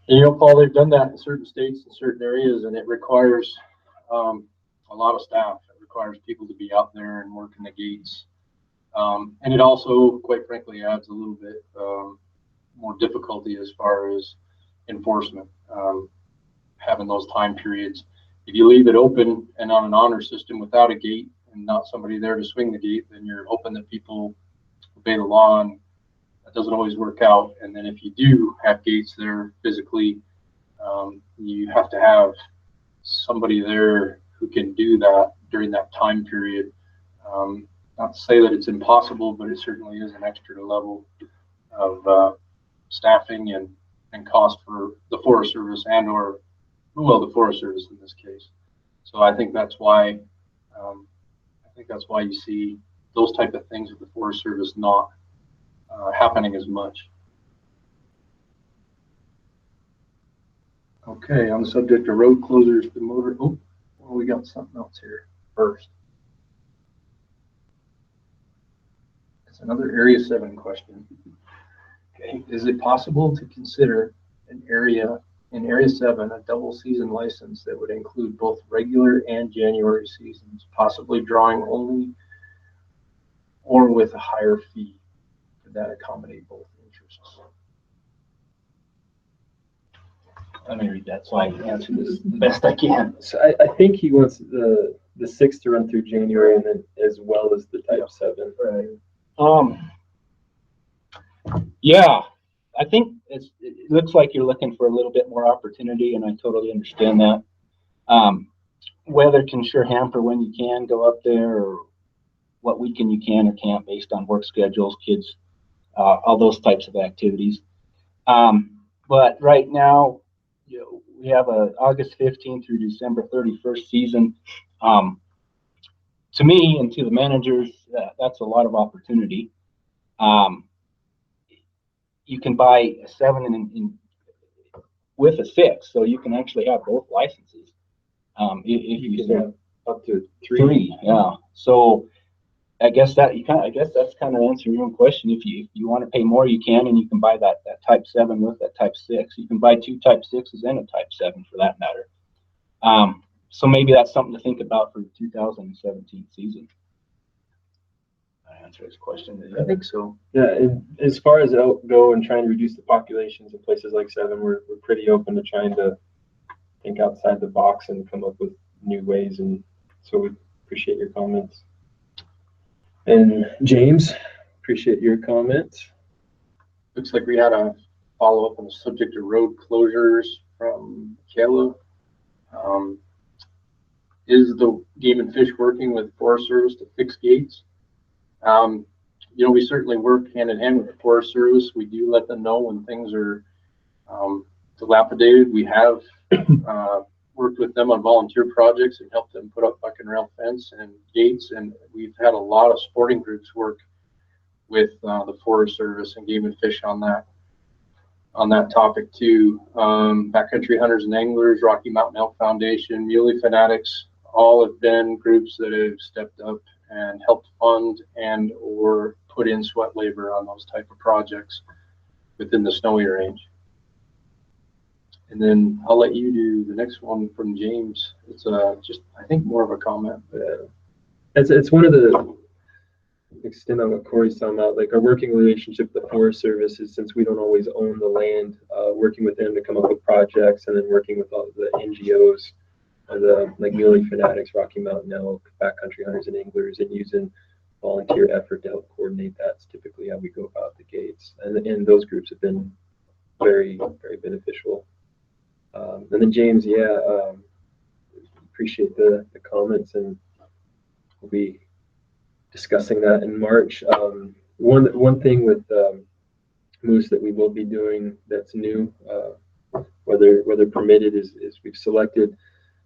And, you know, Paul, they've done that in certain states and certain areas, and it requires a lot of staff. It requires people to be out there and working the gates. And it also, quite frankly, adds a little bit more difficulty as far as enforcement, having those time periods. If you leave it open and on an honor system without a gate and not somebody there to swing the gate, then you're hoping that people obey the law, and that doesn't always work out. And then if you do have gates there physically, you have to have somebody there who can do that during that time period. Not to say that it's impossible, but it certainly is an extra level of staffing and cost for the Forest Service and/or, well, the Forest Service in this case. So I think that's why you see those type of things with the Forest Service not happening as much. Okay, on the subject of road closures, the motor. Oh, well, we got something else here first. It's another Area 7 question. Okay, is it possible to consider in Area 7 a double season license that would include both regular and January seasons, possibly drawing only or with a higher fee? Could that accommodate both interests? Let me read that so I can answer this the best I can. So I think he wants the 6 to run through January, and then as well as the type 7. Right. Yeah, I think it looks like you're looking for a little bit more opportunity, and I totally understand that. Weather can sure hamper when you can go up there, or what weekend you can or can't based on work schedules, kids, all those types of activities. But right now, you know, we have a August 15th through December 31st season. To me and to the managers, that's a lot of opportunity. You can buy a 7 with a 6, so you can actually have both licenses. If you can have up to 3. 3, yeah. So I guess that's kind of answering your own question. If you want to pay more, you can, and you can buy that type 7 with that type 6. You can buy 2 type 6s and a type 7 for that matter. So maybe that's something to think about for the 2017 season. I answer his question. I think so. Yeah, and as far as go and trying to reduce the populations in places like 7, we're pretty open to trying to think outside the box and come up with new ways, and so we appreciate your comments. And James, appreciate your comments. Looks like we had a follow-up on the subject of road closures from Kayla. Is the Game and Fish working with Forest Service to fix gates? You know, we certainly work hand in hand with the Forest Service. We do let them know when things are dilapidated. We have worked with them on volunteer projects and helped them put up buck and rail fence and gates. And we've had a lot of sporting groups work with the Forest Service and Game and Fish on that. on that topic too. Backcountry Hunters and Anglers, Rocky Mountain Elk Foundation, Muley Fanatics, all have been groups that have stepped up and helped fund and or put in sweat labor on those type of projects within the Snowy Range. And then I'll let you do the next one from James. It's just, I think, more of a comment. It's one of the extent on what Corey's talking about, like our working relationship with the Forest Service is, since we don't always own the land, working with them to come up with projects, and then working with all the NGOs, like Muley Fanatics, Rocky Mountain Elk, Backcountry Hunters and Anglers, and using volunteer effort to help coordinate. That's typically how we go about the gates, and those groups have been very, very beneficial. And then James, appreciate the comments, and we'll be discussing that in March. One thing with moose that we will be doing that's new, whether permitted, is we've selected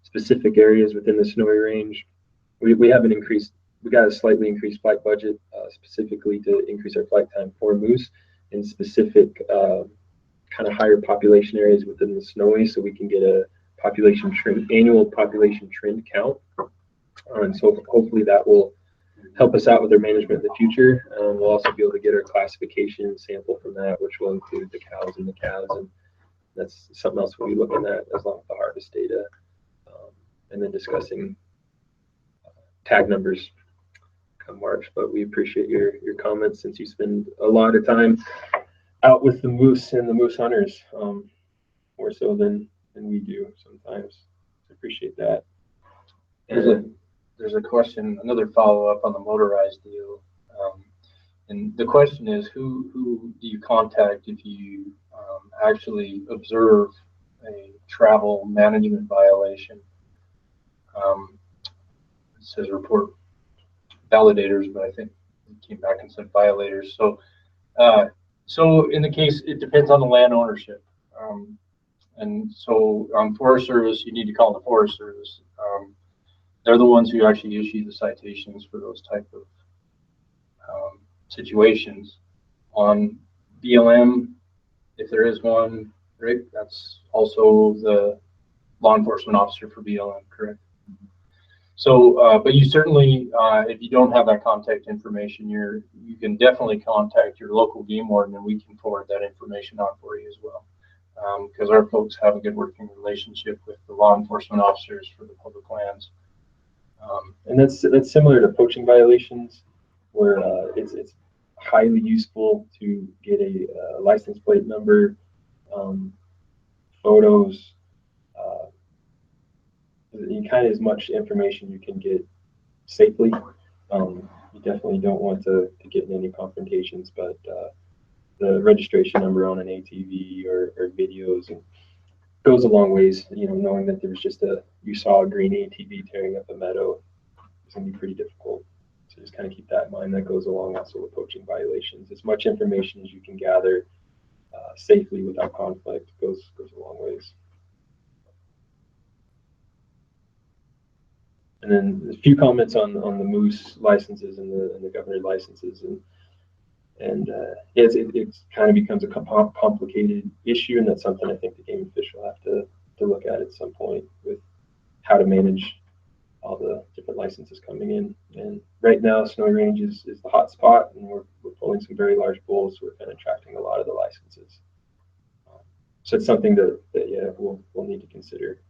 specific areas within the Snowy Range. We have we got a slightly increased flight budget, specifically to increase our flight time for moose in specific kind of higher population areas within the Snowy, so we can get a annual population trend count. And so hopefully that will help us out with our management in the future. We'll also be able to get our classification sample from that, which will include the cows and the calves, and that's something else we'll be looking at as long as the harvest data, and then discussing tag numbers come March. But we appreciate your comments, since you spend a lot of time out with the moose and the moose hunters, more so than we do sometimes. I appreciate that. There's a question, another follow-up on the motorized deal. And the question is, who do you contact if you actually observe a travel management violation? It says report validators, but I think it came back and said violators. So in the case, it depends on the land ownership. And so on Forest Service, you need to call the Forest Service. They're the ones who actually issue the citations for those type of situations. On BLM, if there is one, right, that's also the law enforcement officer for BLM, correct? So, but you certainly, if you don't have that contact information, you can definitely contact your local game warden, and we can forward that information on for you as well. Because our folks have a good working relationship with the law enforcement officers for the public lands. And that's similar to poaching violations, where it's highly useful to get a license plate number, photos, kind of as much information you can get safely. You definitely don't want to get in any confrontations, but the registration number on an ATV or videos goes a long ways. Knowing that there was you saw a green ATV tearing up a meadow is going to be pretty difficult. So just kind of keep that in mind. That goes along also with poaching violations. As much information as you can gather safely without conflict goes a long ways. And then a few comments on the moose licenses and the governor licenses, and it kind of becomes a complicated issue, and that's something I think the game official have to look at some point, with how to manage all the different licenses coming in. And right now, Snowy Range is the hot spot, and we're pulling some very large bulls, so we're kind of attracting a lot of the licenses. So it's something that we'll need to consider.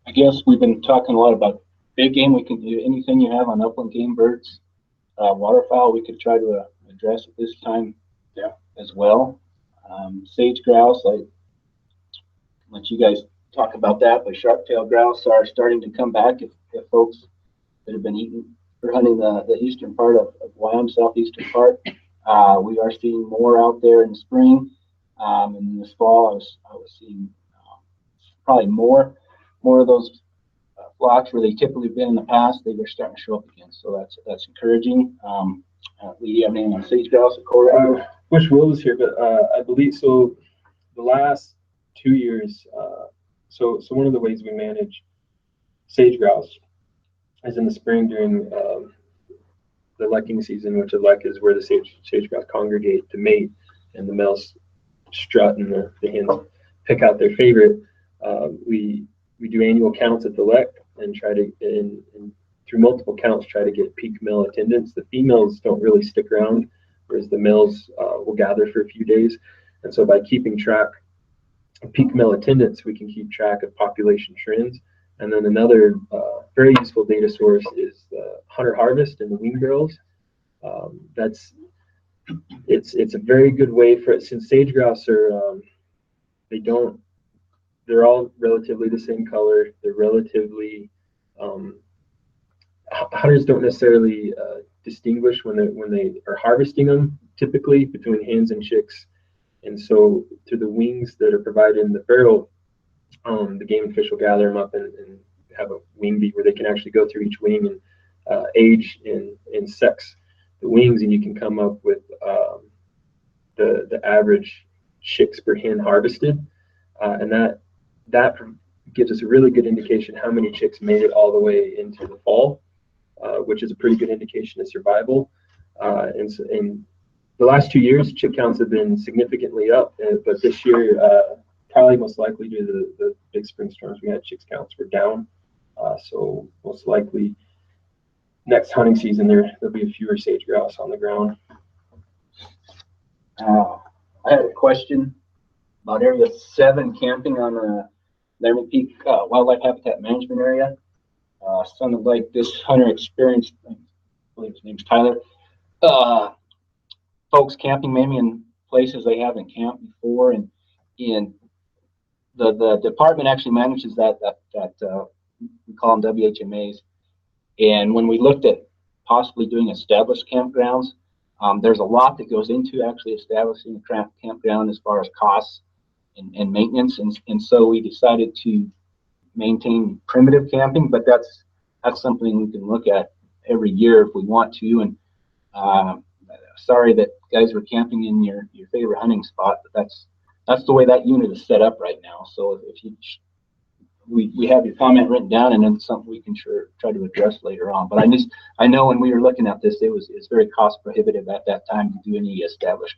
I guess we've been talking a lot about big game. We can do anything you have on upland game, birds, waterfowl. We could try to address at this time, as well. Sage grouse, I let you guys talk about that. But sharp-tailed grouse are starting to come back. If folks that have been eating or hunting the eastern part of Wyoming, southeastern part, we are seeing more out there in the spring. And in this fall, I was seeing probably more of those flocks where they typically been in the past. They were starting to show up again, so that's encouraging. Do you have anything on sage grouse or corn? Wish Will was here, but I believe so. The last 2 years, so one of the ways we manage sage grouse is in the spring during the lekking season, which a lek is where the sage grouse congregate to mate, and the males strut and the hens pick out their favorite. We do annual counts at the lek and try to, and through multiple counts, try to get peak male attendance. The females don't really stick around, whereas the males will gather for a few days. And so by keeping track of peak male attendance, we can keep track of population trends. And then another very useful data source is the hunter harvest and the wing barrels. It's a very good way for it, since sage grouse are they're all relatively the same color. They're relatively hunters don't necessarily distinguish when they are harvesting them typically between hens and chicks. And so through the wings that are provided in the barrel, the game and fish will gather them up and have a wing beat where they can actually go through each wing and age and sex the wings, and you can come up with the average chicks per hen harvested, and that gives us a really good indication how many chicks made it all the way into the fall, which is a pretty good indication of survival. And the last 2 years, chick counts have been significantly up, but this year, probably most likely due to the big spring storms we had, chicks counts were down. So most likely next hunting season, there'll be fewer sage grouse on the ground. I had a question about Area 7 camping on the Laramie Peak Wildlife Habitat Management Area. Sounded like this hunter experienced, I believe his name's Tyler, folks camping maybe in places they haven't camped before, and the department actually manages that we call them WHMAs. And when we looked at possibly doing established campgrounds, there's a lot that goes into actually establishing a campground as far as costs and maintenance, and so we decided to maintain primitive camping, but that's something we can look at every year if we want to. And sorry that guys were camping in your favorite hunting spot, but that's the way that unit is set up right now. So if you we have your comment written down, and then something we can try to address later on. But I know when we were looking at this, it's very cost prohibitive at that time to do any established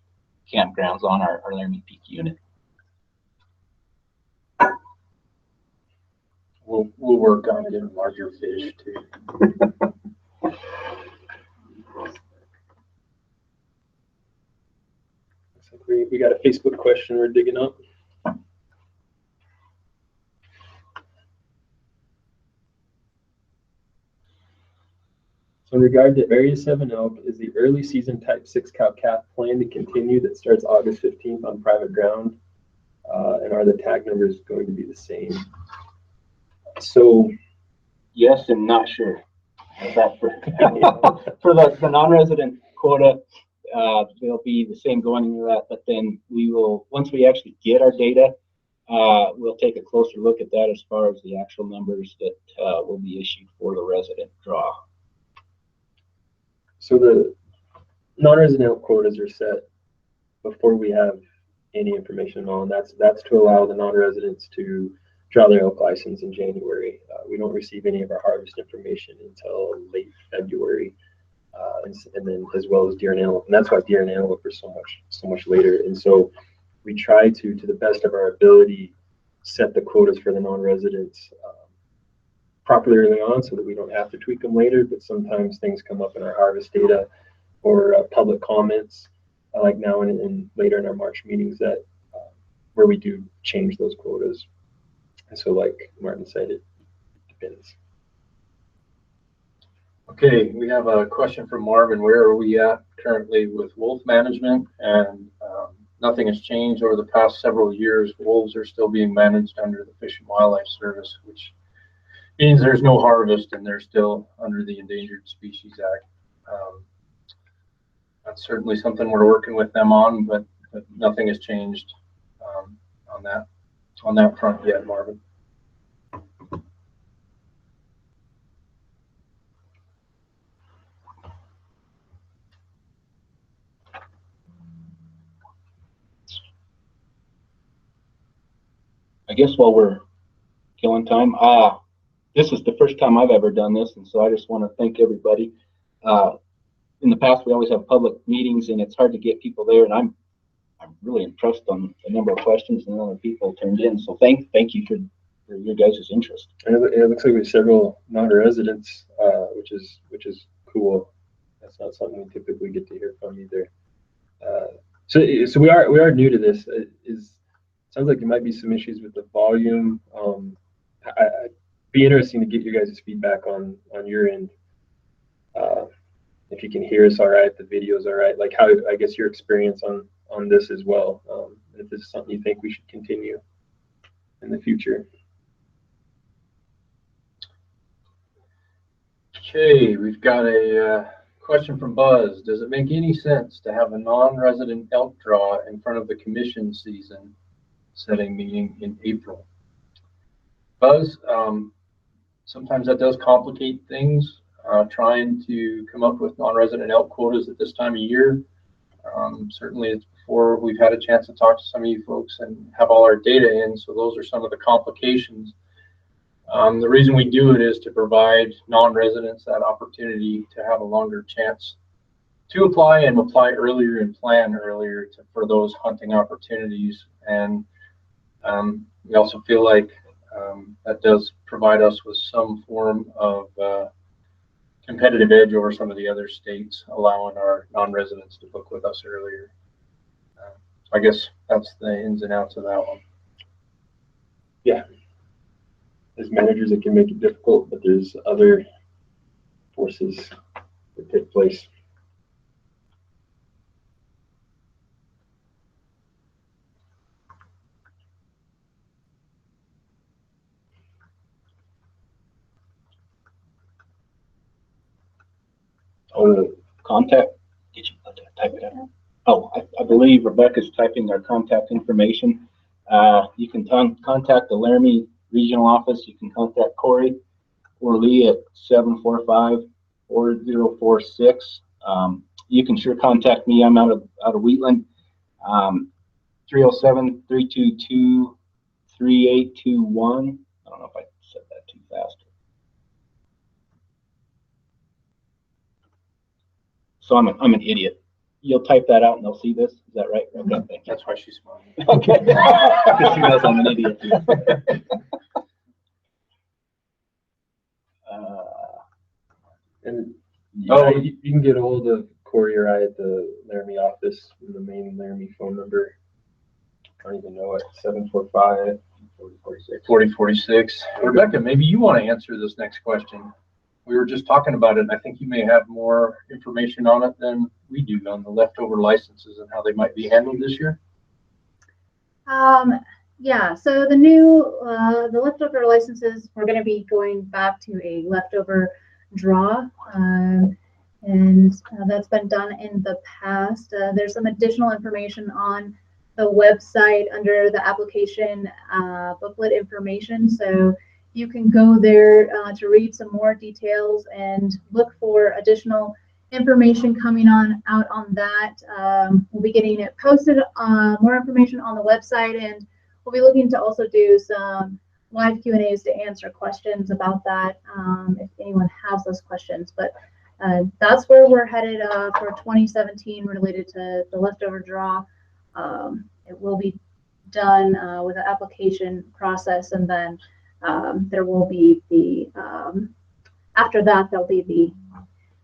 campgrounds on our Laramie Peak unit. We'll work on getting larger fish too. Looks like we got a Facebook question we're digging up. So in regard to Area 7 elk, is the early season type 6 cow-calf plan to continue that starts August 15th on private ground? And are the tag numbers going to be the same? So yes, and not sure. That for the non-resident quota, they'll be the same going into that, but then we will, once we actually get our data, we'll take a closer look at that as far as the actual numbers that will be issued for the resident draw. So the non-resident quotas are set before we have any information on. That's to allow the non-residents to draw their elk license in January. We don't receive any of our harvest information until late February, and then as well as deer and antelope. And that's why deer and antelope are so much later. And so we try to the best of our ability, set the quotas for the non-residents properly early on so that we don't have to tweak them later. But sometimes things come up in our harvest data or public comments, like now and later in our March meetings, that where we do change those quotas. And so, like Martin said, it depends. Okay, we have a question from Marvin. Where are we at currently with wolf management? And nothing has changed over the past several years. Wolves are still being managed under the Fish and Wildlife Service, which means there's no harvest and they're still under the Endangered Species Act. That's certainly something we're working with them on, but nothing has changed on that front yet, Marvin. I guess while we're killing time, this is the first time I've ever done this, and so I just want to thank everybody. In the past, we always have public meetings, and it's hard to get people there, and I'm really impressed on the number of questions and the number of people turned in. So thank you for your guys' interest. And it looks like we have several non-residents, which is cool. That's not something we typically get to hear from either. So we are new to this. Sounds like there might be some issues with the volume. I'd be interesting to get your guys' feedback on your end. If you can hear us all right, the video's all right. Like how, I guess, your experience on this as well. If this is something you think we should continue in the future. Okay, we've got a question from Buzz. Does it make any sense to have a non-resident elk draw in front of the commission season setting meeting in April? Buzz, sometimes that does complicate things, trying to come up with non-resident elk quotas at this time of year. Certainly it's before we've had a chance to talk to some of you folks and have all our data in, so those are some of the complications. The reason we do it is to provide non-residents that opportunity to have a longer chance to apply and apply earlier and plan earlier for those hunting opportunities. And we also feel like that does provide us with some form of competitive edge over some of the other states, allowing our non-residents to book with us earlier. I guess that's the ins and outs of that one. Yeah. As managers, it can make it difficult, but there's other forces that take place. Oh, contact. Did you type it out? Oh, I believe Rebecca's typing their contact information. You can contact the Laramie Regional Office. You can contact Corey or Lee at 745-4046. You can sure contact me. I'm out of Wheatland. 307-322-3821. I don't know if I said that too fast. So I'm an idiot. You'll type that out and they'll see this. Is that right? Okay. That's why she's smiling. Okay. Because she knows I'm an idiot too. And you can get a hold of Corey or I at the Laramie office in the main Laramie phone number. I don't even know it. 745-4046. Rebecca, maybe you want to answer this next question. We were just talking about it, and I think you may have more information on it than we do on the leftover licenses and how they might be handled this year. Yeah, so the new, the leftover licenses, we're going to be going back to a leftover draw, and that's been done in the past. There's some additional information on the website under the application booklet information, so you can go there to read some more details and look for additional information coming out on that. We'll be getting it posted, more information on the website, and we'll be looking to also do some live Q&As to answer questions about that if anyone has those questions. But that's where we're headed for 2017 related to the leftover draw. It will be done with the application process, and then there will be the, after that, there'll be the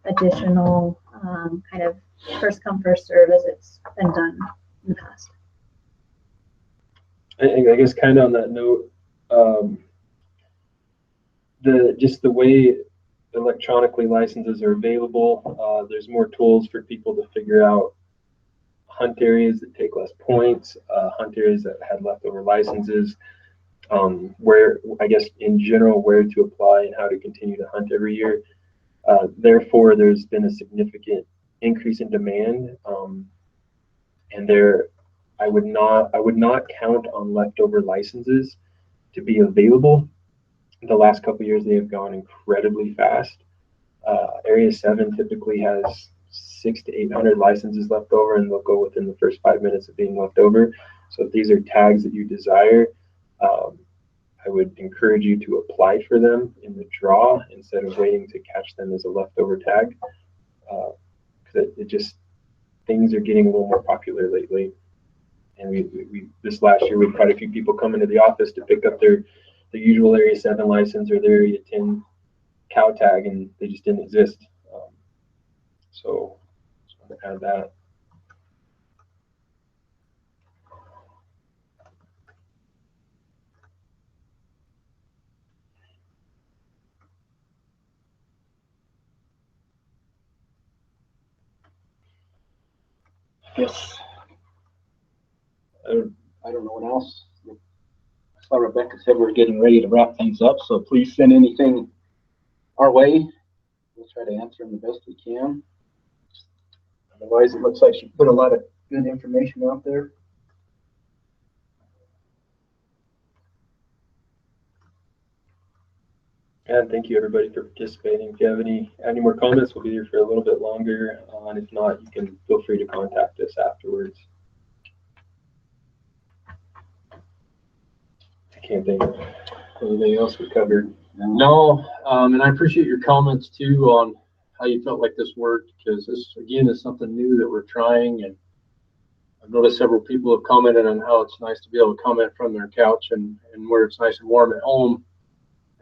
additional kind of first come, first serve as it's been done in the past. I guess kind of on that note, the way electronically licenses are available, there's more tools for people to figure out hunt areas that take less points, hunt areas that had leftover licenses, where, I guess in general, where to apply and how to continue to hunt every year. Therefore, there's been a significant increase in demand, and I would not count on leftover licenses to be available. The last couple of years, they have gone incredibly fast. Area 7 typically has 600 to 800 licenses left over, and they'll go within the first 5 minutes of being left over. So if these are tags that you desire, I would encourage you to apply for them in the draw instead of waiting to catch them as a leftover tag. Because it just, things are getting a little more popular lately. And we this last year, we had quite a few people come into the office to pick up their usual Area 7 license or their Area 10 cow tag, and they just didn't exist. So just want to add that. Yes. I don't know what else. I saw Rebecca said we're getting ready to wrap things up, so please send anything our way. We'll try to answer them the best we can. Otherwise, it looks like she put a lot of good information out there. And thank you everybody for participating. If you have any more comments, we'll be here for a little bit longer. And if not, you can feel free to contact us afterwards. I can't think of anything else we covered. No, and I appreciate your comments too on how you felt like this worked, because this again is something new that we're trying, and I've noticed several people have commented on how it's nice to be able to comment from their couch and where it's nice and warm at home.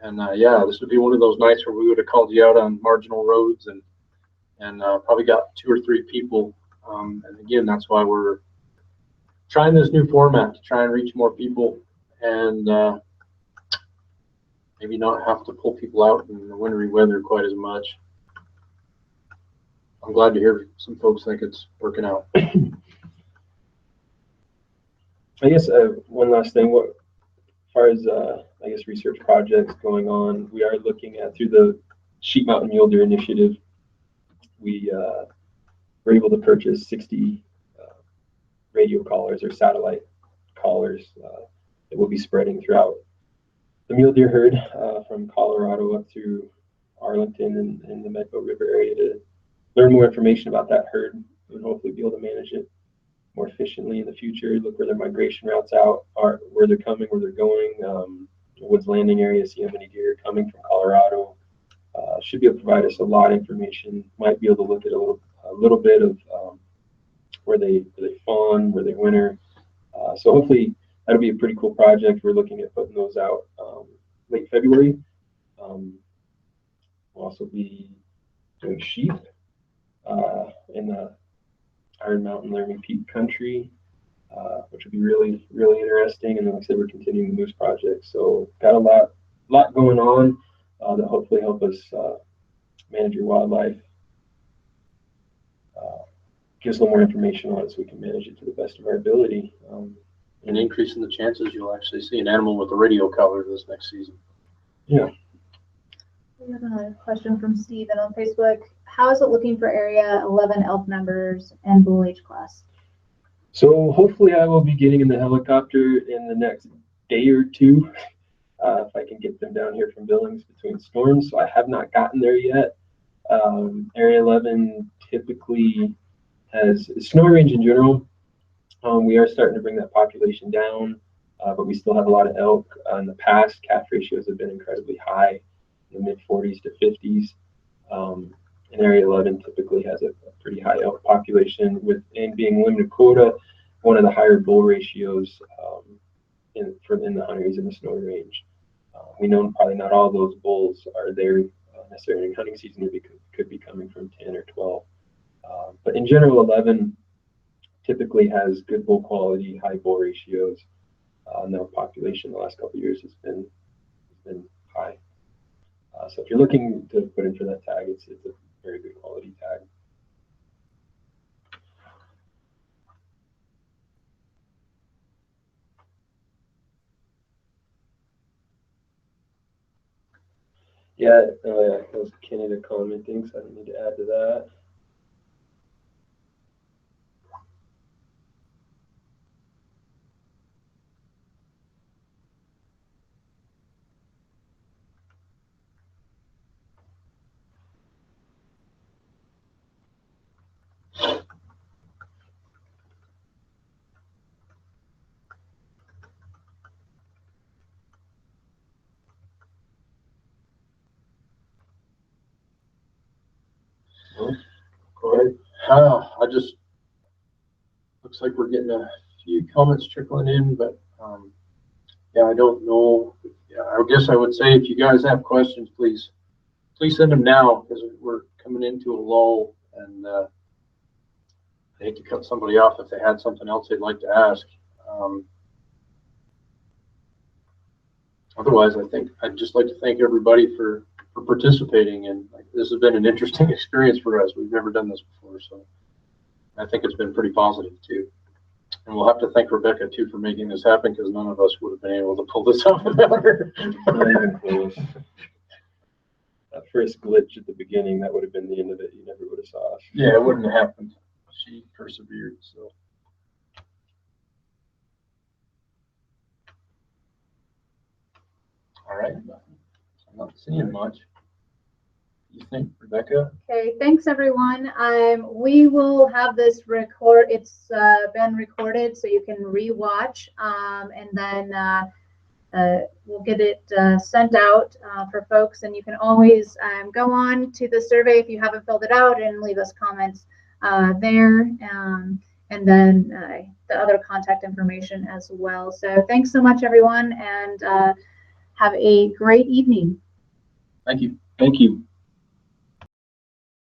And yeah, this would be one of those nights where we would have called you out on marginal roads and probably got 2 or 3 people. And again, that's why we're trying this new format to try and reach more people and maybe not have to pull people out in the wintry weather quite as much. I'm glad to hear some folks think it's working out. I guess one last thing, as far as I guess research projects going on, we are looking at, through the Sheep Mountain Mule Deer Initiative, we were able to purchase 60 radio collars or satellite collars that will be spreading throughout the mule deer herd from Colorado up through Arlington and the Medco River area to learn more information about that herd and hopefully be able to manage it more efficiently in the future. Look where their migration routes out are, where they're coming, where they're going, woods landing areas, see how many deer are coming from Colorado. Should be able to provide us a lot of information. Might be able to look at a little bit of where they fawn, where they winter. So hopefully that'll be a pretty cool project. We're looking at putting those out late February. We'll also be doing sheep in the Iron Mountain Laramie Peak country, which will be really, really interesting. And like I said, we're continuing the moose project. So got a lot going on that hopefully help us manage your wildlife. Give us a little more information on it so we can manage it to the best of our ability. And increasing the chances you'll actually see an animal with a radio collar this next season. Yeah. We have another question from Steven on Facebook. How is it looking for Area 11 elk numbers and bull age class? So hopefully I will be getting in the helicopter in the next day or two if I can get them down here from Billings between storms. So I have not gotten there yet. Area 11 typically has snow range in general. We are starting to bring that population down, but we still have a lot of elk. In the past, calf ratios have been incredibly high, in the mid 40s to 50s. And Area 11 typically has a pretty high elk population, and being limited quota, one of the higher bull ratios in the hunters in the snow range. We know probably not all those bulls are there necessarily in hunting season. Could be coming from 10 or 12. But in general, 11 typically has good bull quality, high bull ratios, and their population the last couple of years has been high. So if you're looking to put in for that tag, it's a very good quality tag. Yeah, that was Canada commenting, so I don't need to add to that. Go ahead. Looks like we're getting a few comments trickling in, but yeah, I don't know. Yeah, I guess I would say if you guys have questions, please send them now, because we're coming into a lull, and I hate to cut somebody off if they had something else they'd like to ask. Otherwise, I think I'd just like to thank everybody for participating, and this has been an interesting experience for us. We've never done this before, so I think it's been pretty positive too. And we'll have to thank Rebecca too for making this happen, because none of us would have been able to pull this off without her. Not even close. That first glitch at the beginning, that would have been the end of it. You never would have saw us. Yeah, it wouldn't have happened. She persevered, so. All right. I'm not seeing much. You think, Rebecca? Okay, thanks everyone. We will have this record. It's been recorded, so you can rewatch, and then we'll get it sent out for folks. And you can always go on to the survey if you haven't filled it out and leave us comments there, and then the other contact information as well. So thanks so much, everyone, and have a great evening. Thank you. Thank you.